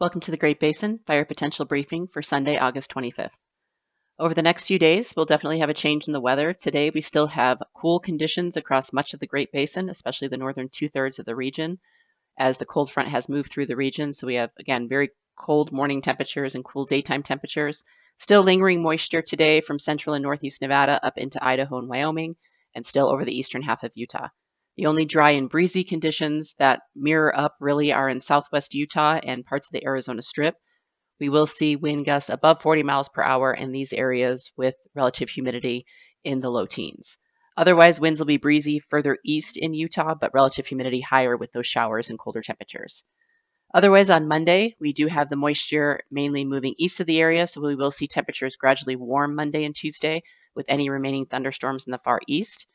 Welcome to the Great Basin Fire Potential Briefing for Sunday, August 25th. Over the next few days, we'll definitely have a change in the weather. Today, we still have cool conditions across much of the Great Basin, especially the northern two-thirds of the region, as the cold front has moved through the region. So we have, again, very cold morning temperatures and cool daytime temperatures. Still lingering moisture today from central and northeast Nevada up into Idaho and Wyoming, and still over the eastern half of Utah. The only dry and breezy conditions that mirror up really are in southwest Utah and parts of the Arizona Strip. We will see wind gusts above 40 miles per hour in these areas with relative humidity in the low teens. Otherwise, winds will be breezy further east in Utah, but relative humidity higher with those showers and colder temperatures. Otherwise, on Monday, we do have the moisture mainly moving east of the area, so we will see temperatures gradually warm Monday and Tuesday with any remaining thunderstorms in the far east.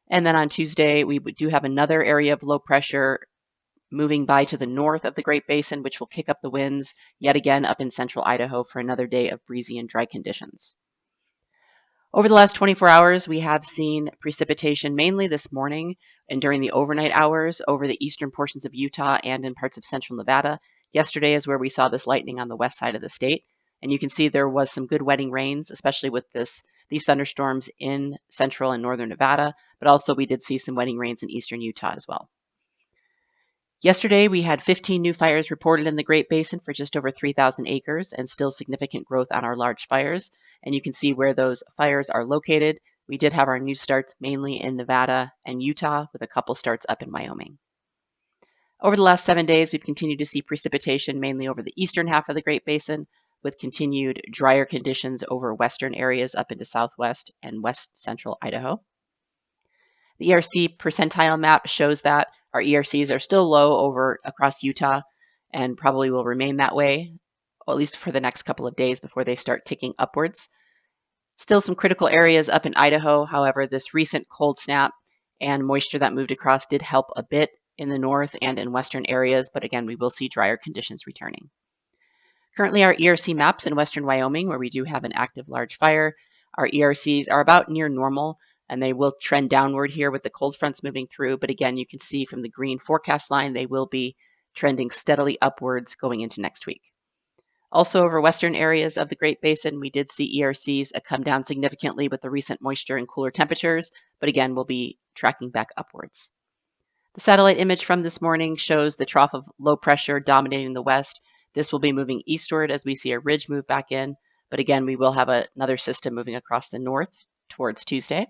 And then on Tuesday, we do have another area of low pressure moving by to the north of the Great Basin, which will kick up the winds yet again up in central Idaho for another day of breezy and dry conditions. Over the last 24 hours, we have seen precipitation mainly this morning and during the overnight hours over the eastern portions of Utah and in parts of central Nevada. Yesterday is where we saw this lightning on the west side of the state. And you can see there was some good wetting rains, especially with these thunderstorms in central and northern Nevada, but also we did see some wetting rains in eastern Utah as well. Yesterday, we had 15 new fires reported in the Great Basin for just over 3,000 acres and still significant growth on our large fires. And you can see where those fires are located. We did have our new starts mainly in Nevada and Utah with a couple starts up in Wyoming. Over the last 7 days, we've continued to see precipitation mainly over the eastern half of the Great Basin with continued drier conditions over western areas up into southwest and west central Idaho. The ERC percentile map shows that our ERCs are still low across Utah and probably will remain that way, at least for the next couple of days before they start ticking upwards. Still some critical areas up in Idaho. However, this recent cold snap and moisture that moved across did help a bit in the north and in western areas, but again, we will see drier conditions returning. Currently, our ERC maps in western Wyoming, where we do have an active large fire, our ERCs are about near normal, and they will trend downward here with the cold fronts moving through. But again, you can see from the green forecast line, they will be trending steadily upwards going into next week. Also, over western areas of the Great Basin, we did see ERCs come down significantly with the recent moisture and cooler temperatures, but again, we'll be tracking back upwards. The satellite image from this morning shows the trough of low pressure dominating the west. This will be moving eastward as we see a ridge move back in, but again, we will have another system moving across the north towards Tuesday.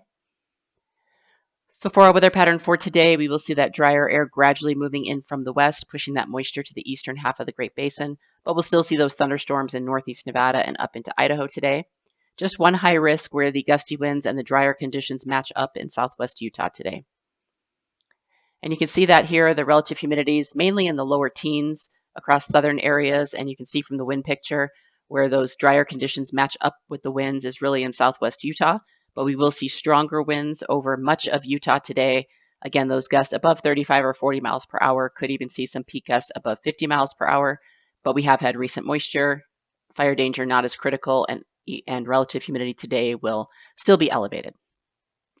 So for our weather pattern for today, we will see that drier air gradually moving in from the west, pushing that moisture to the eastern half of the Great Basin, but we'll still see those thunderstorms in northeast Nevada and up into Idaho today. Just one high risk where the gusty winds and the drier conditions match up in southwest Utah today. And you can see that here, the relative humidities mainly in the lower teens across southern areas, and you can see from the wind picture where those drier conditions match up with the winds is really in southwest Utah. But we will see stronger winds over much of Utah today. Again, those gusts above 35 or 40 miles per hour, could even see some peak gusts above 50 miles per hour. But we have had recent moisture, fire danger not as critical, and relative humidity today will still be elevated.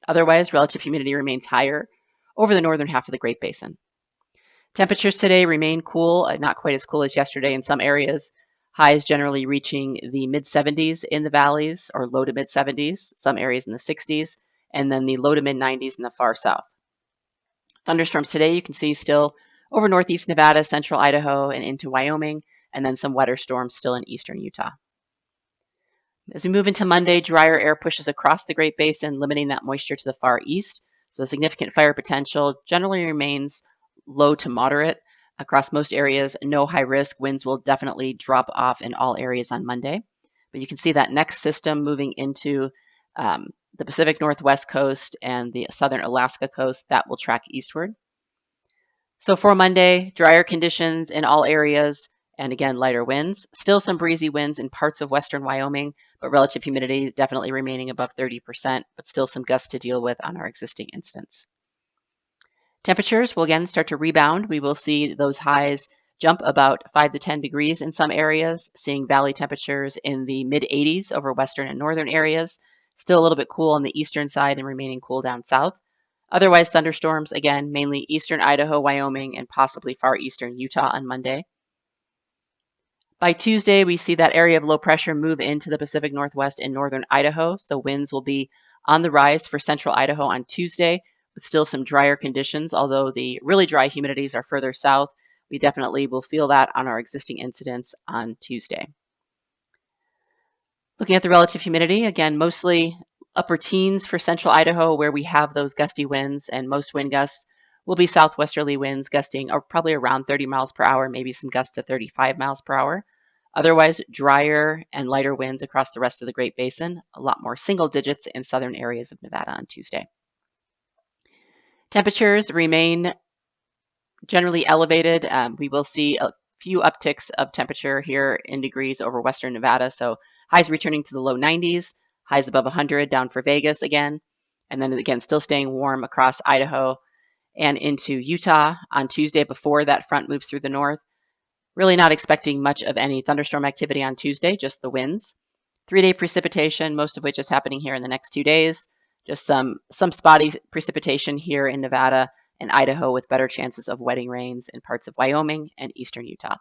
Otherwise, relative humidity remains higher over the northern half of the Great Basin. Temperatures today remain cool, not quite as cool as yesterday in some areas. Highs generally reaching the mid-70s in the valleys, or low to mid-70s, some areas in the 60s, and then the low to mid-90s in the far south. Thunderstorms today you can see still over northeast Nevada, central Idaho, and into Wyoming, and then some wetter storms still in eastern Utah. As we move into Monday, drier air pushes across the Great Basin, limiting that moisture to the far east, so significant fire potential generally remains low to moderate. Across most areas, no high risk. Winds will definitely drop off in all areas on Monday. But you can see that next system moving into the Pacific Northwest coast and the southern Alaska coast, that will track eastward. So for Monday, drier conditions in all areas, and again, lighter winds. Still some breezy winds in parts of western Wyoming, but relative humidity definitely remaining above 30%, but still some gusts to deal with on our existing incidents. Temperatures will again start to rebound. We will see those highs jump about 5 to 10 degrees in some areas, seeing valley temperatures in the mid-80s over western and northern areas. Still a little bit cool on the eastern side and remaining cool down south. Otherwise, thunderstorms, again, mainly eastern Idaho, Wyoming, and possibly far eastern Utah on Monday. By Tuesday, we see that area of low pressure move into the Pacific Northwest and northern Idaho, so winds will be on the rise for central Idaho on Tuesday, with still some drier conditions, although the really dry humidities are further south. We definitely will feel that on our existing incidents on Tuesday. Looking at the relative humidity, again, mostly upper teens for central Idaho where we have those gusty winds, and most wind gusts will be southwesterly winds gusting or probably around 30 miles per hour, maybe some gusts to 35 miles per hour. Otherwise, drier and lighter winds across the rest of the Great Basin, a lot more single digits in southern areas of Nevada on Tuesday. Temperatures remain generally elevated. We will see a few upticks of temperature here in degrees over western Nevada. So highs returning to the low 90s, highs above 100 down for Vegas again. And then again, still staying warm across Idaho and into Utah on Tuesday before that front moves through the north. Really not expecting much of any thunderstorm activity on Tuesday, just the winds. 3-day precipitation, most of which is happening here in the next 2 days. Just some spotty precipitation here in Nevada and Idaho with better chances of wetting rains in parts of Wyoming and eastern Utah.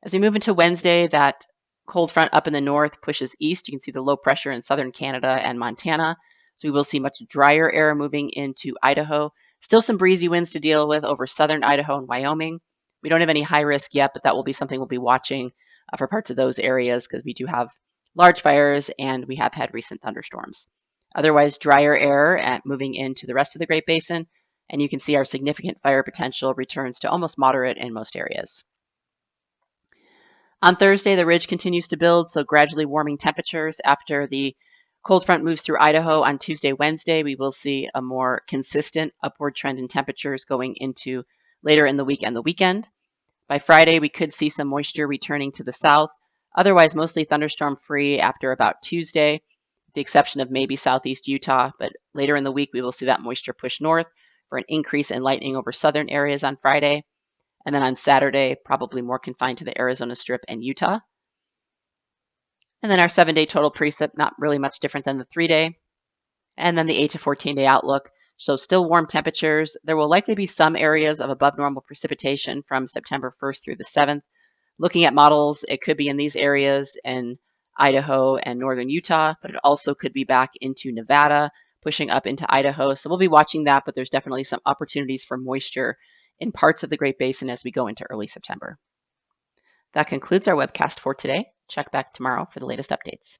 As we move into Wednesday, that cold front up in the north pushes east. You can see the low pressure in southern Canada and Montana. So we will see much drier air moving into Idaho. Still some breezy winds to deal with over southern Idaho and Wyoming. We don't have any high risk yet, but that will be something we'll be watching for parts of those areas because we do have large fires and we have had recent thunderstorms. Otherwise, drier air moving into the rest of the Great Basin, and you can see our significant fire potential returns to almost moderate in most areas. On Thursday, the ridge continues to build, so gradually warming temperatures after the cold front moves through Idaho on Tuesday, Wednesday. We will see a more consistent upward trend in temperatures going into later in the week and the weekend. By Friday, we could see some moisture returning to the south, otherwise mostly thunderstorm free after about Tuesday, with the exception of maybe southeast Utah. But later in the week, we will see that moisture push north for an increase in lightning over southern areas on Friday. And then on Saturday, probably more confined to the Arizona Strip and Utah. And then our 7-day total precip, not really much different than the 3-day. And then the 8 to 14-day outlook shows still warm temperatures. There will likely be some areas of above normal precipitation from September 1st through the 7th. Looking at models, it could be in these areas in Idaho and northern Utah, but it also could be back into Nevada, pushing up into Idaho. So we'll be watching that, but there's definitely some opportunities for moisture in parts of the Great Basin as we go into early September. That concludes our webcast for today. Check back tomorrow for the latest updates.